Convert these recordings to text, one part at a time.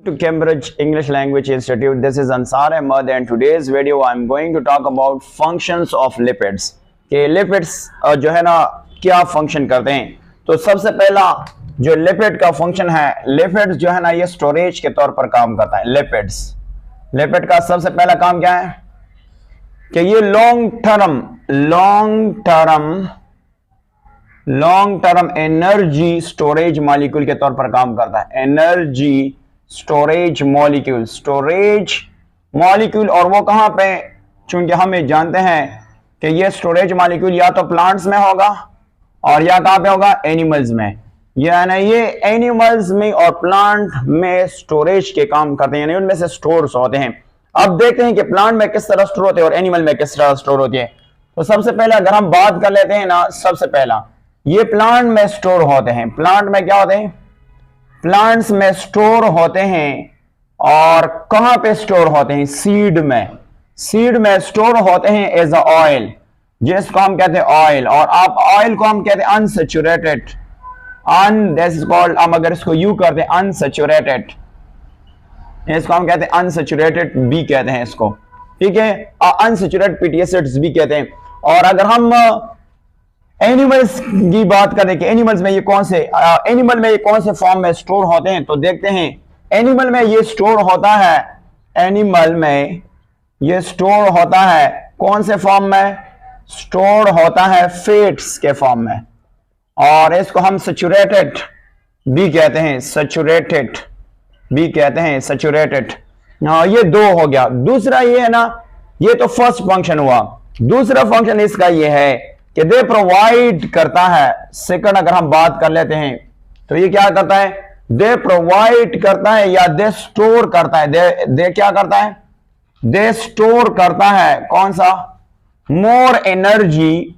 To Cambridge English Language Institute. This is Ansar Ahmed and today's video I'm going to talk about functions of lipids. कि lipids जो है ना क्या function करते हैं। तो सबसे पहला जो लिपिड का फंक्शन है, लिपिड्स जो है ना ये स्टोरेज के तौर पर काम करता है। लिपिड का सबसे पहला काम क्या है कि ये long term energy storage molecule के तौर पर काम करता है। एनर्जी स्टोरेज मॉलिक्यूल और वो कहां पे, चूंकि हम जानते हैं कि ये स्टोरेज मॉलिक्यूल या तो प्लांट्स में होगा और या कहां पे होगा, एनिमल्स में। यानी ये एनिमल्स में और प्लांट में स्टोरेज के काम करते हैं, यानी उनमें से स्टोर्स होते हैं। अब देखते हैं कि प्लांट में किस तरह स्टोर होते हैं और एनिमल में किस तरह स्टोर होती है। तो सबसे पहले अगर हम बात कर लेते हैं ना, सबसे पहला ये प्लांट में स्टोर होते हैं। प्लांट में क्या होते हैं, प्लांट्स में स्टोर होते हैं। और कहां पे स्टोर होते हैं, सीड में स्टोर होते हैं एज अ ऑयल, जिसको हम कहते हैं ऑयल। और आप ऑयल को हम कहते हैं अनसैचुरेटेड, दिस इज कॉल्ड, हम अगर इसको यू करते हैं अनसैचुरेटेड, इसको हम कहते हैं अनसैचुरेटेड भी कहते हैं इसको, ठीक है, अनसैचुरेटेड फैटी एसिड्स भी कहते हैं। और अगर हम एनिमल्स की बात करें कि एनिमल में ये कौन से फॉर्म में स्टोर होते हैं, तो देखते हैं एनिमल में ये स्टोर होता है, एनिमल में ये स्टोर होता है कौन से फॉर्म में, स्टोर होता है फैट्स के फॉर्म में। और इसको हम सैचुरेटेड भी कहते हैं, सैचुरेटेड। ये दो हो गया। दूसरा ये है ना, ये तो फर्स्ट फंक्शन हुआ। दूसरा फंक्शन इसका ये है कि दे प्रोवाइड करता है। सेकंड अगर हम बात कर लेते हैं तो ये क्या करता है, दे प्रोवाइड करता है या दे स्टोर करता है। दे क्या करता है, दे स्टोर करता है कौन सा, मोर एनर्जी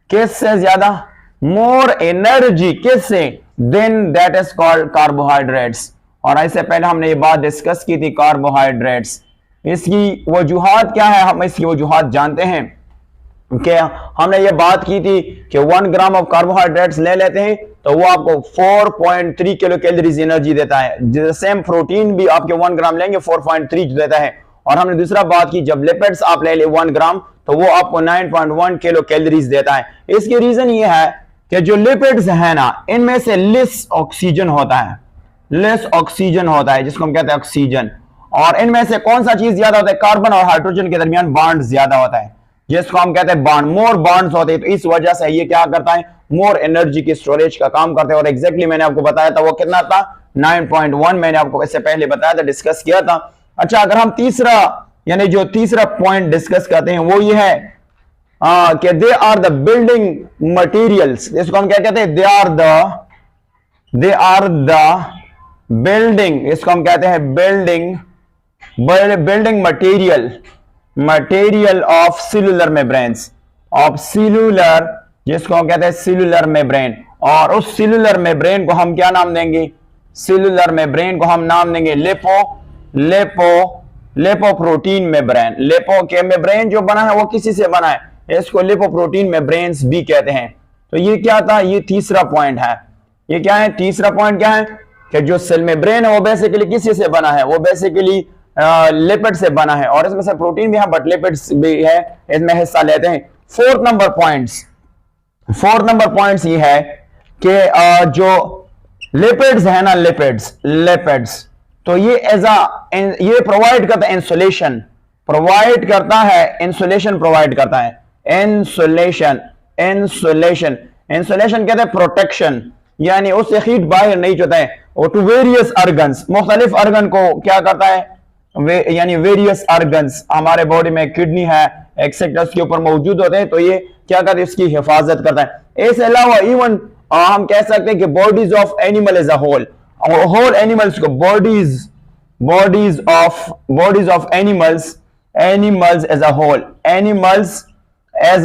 किससे ज्यादा, मोर एनर्जी किससे, then that is called carbohydrates. और ऐसे पहले हमने ये बात डिस्कस की थी, कार्बोहाइड्रेट्स। इसकी वजूहात क्या है, हम इसकी वजूहात जानते हैं कि हमने ये बात की थी कि 1 ग्राम ऑफ कार्बोहाइड्रेट्स ले लेते हैं तो वो आपको 4.3 किलो कैलोरीज एनर्जी देता है। सेम प्रोटीन भी आपके 1 ग्राम लेंगे 4.3 देता है। और हमने दूसरा बात की, जब लिपिड्स आप ले 1 ग्राम तो वो आपको 9.1 किलो कैलोरीज देता है। इसकी रीजन ये है कि जो लिपिड्स है ना, इनमें से लेस ऑक्सीजन होता है, जिसको हम कहते हैं ऑक्सीजन। और इनमें से कौन सा चीज ज्यादा होता है, कार्बन और हाइड्रोजन के दरमियान बॉन्ड ज्यादा होता है, जिसको हम कहते हैं बॉन्ड, मोर बॉन्ड्स होते हैं। तो इस वजह से ये क्या करता है, मोर एनर्जी की स्टोरेज का काम करते हैं। और एग्जैक्टली मैंने आपको बताया था वो कितना था, 9.1, मैंने आपको इससे पहले बताया था, डिस्कस किया था। अच्छा, अगर हम तीसरा पॉइंट डिस्कस करते हैं वो ये है कि they are the building materials. इसको हम क्या कहते हैं, दे आर द बिल्डिंग, इसको हम कहते हैं building material of cellular membranes, जिसको हम कहते हैं सेल्यूलर मेम्ब्रेन। और उस सेल्यूलर मेम्ब्रेन को हम क्या नाम देंगे, सेल्यूलर मेम्ब्रेन को हम नाम देंगे लिपोप्रोटीन मेम्ब्रेन। लिपो के मेम्ब्रेन जो बना है वो किसी से बना है, इसको लिपोप्रोटीन मेम्ब्रेन्स भी कहते हैं। तो ये क्या था, ये तीसरा पॉइंट है। ये क्या है, तीसरा पॉइंट क्या है कि जो सेल मेम्ब्रेन है वो बेसिकली किसी से बना है, वो बेसिकली लिपिड से बना है। और इसमें से प्रोटीन भी है बट लिपिड्स भी है, इसमें हिस्सा लेते हैं। फोर्थ नंबर पॉइंट्स ये है कि जो लिपिड्स है ना, लिपिड्स तो ये ये प्रोवाइड करता है इंसुलेशन प्रोवाइड करता है, इंसुलेशन कहते हैं प्रोटेक्शन, यानी उससे हीट बाहर नहीं जाता है। और टू वेरियस अर्गन्स, मुख्तलिफ अर्गन को क्या करता है, यानी वेरियस अर्गन्स हमारे बॉडी में किडनी है एक्सेट्रा के ऊपर मौजूद होते हैं, तो ये क्या करते हैं, इसकी हिफाजत करता है। इसके अलावा इवन हम कह सकते हैं कि bodies of animal as a whole animals को bodies of animals as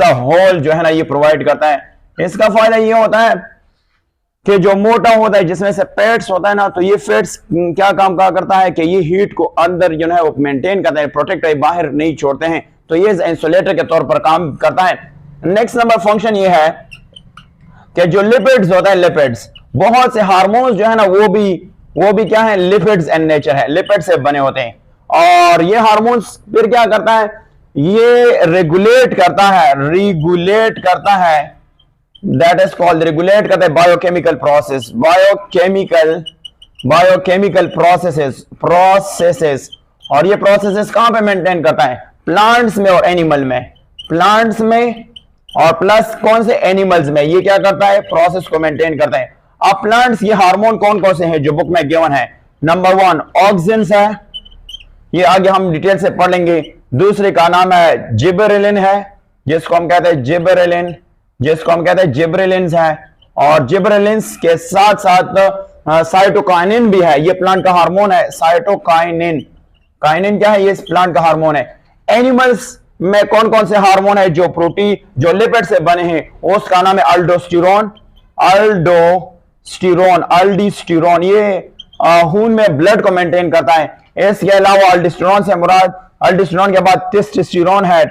a whole जो है ना ये प्रोवाइड करता है। इसका फायदा ये होता है कि जो मोटा होता है, जिसमें से फैट्स होता है ना, तो ये फैट्स क्या काम करता है कि ये हीट को अंदर जो है वो मेंटेन करता है, प्रोटेक्ट है, बाहर नहीं छोड़ते हैं। तो ये इंसुलेटर के तौर पर काम करता है। नेक्स्ट नंबर फंक्शन ये है कि जो लिपिड्स होता है, लिपिड्स बहुत से हार्मोन्स जो है ना वो भी वो भी क्या है, लिपिड्स एंड नेचर है, लिपिड से बने होते हैं। और ये हार्मोन्स फिर क्या करता है, ये रेगुलेट करता है, दैट इज कॉल्ड, रेगुलेट करता है बायोकेमिकल प्रोसेस, बायोकेमिकल प्रोसेसेस। और ये प्रोसेसेस कहां पे मेंटेन करता है, प्लांट्स में और एनिमल में, प्लांट्स में और प्लस कौन से, एनिमल्स में। ये क्या करता है, प्रोसेस को मेंटेन करता है। अब प्लांट्स, ये हार्मोन कौन कौन से हैं जो बुक में गिवन है, नंबर 1 ऑक्सिन्स है, ये आगे हम डिटेल से पढ़ लेंगे। दूसरे का नाम है जिबरेलिन है, जिसको हम कहते हैं जिबरेलिन्स है। और जिबरेलिन्स के साथ साथ साइटोकाइनिन भी है, ये प्लांट का हार्मोन है, साइटोकाइनिन। काइनिन क्या है, ये प्लांट का हार्मोन है। एनिमल्स में कौन कौन से हार्मोन है जो प्रोटीन, जो लिपिड से बने हैं, उसका नाम है अल्डोस्टिरोन। ये खून में ब्लड को मेंटेन करता है। इसके अलावा अल्डोस्टिरोन से मुराद, अल्डोस्टिरोन के बाद टेस्टोस्टिरोन है,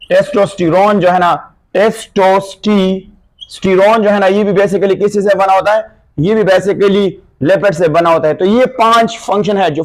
टेस्टोस्टिरोन जो है ना, टेस्टोस्टिरोन जो है ना, ये भी बेसिकली किसी से बना होता है, ये भी बेसिकली लिपिड से बना होता है। तो ये 5 फंक्शन है जो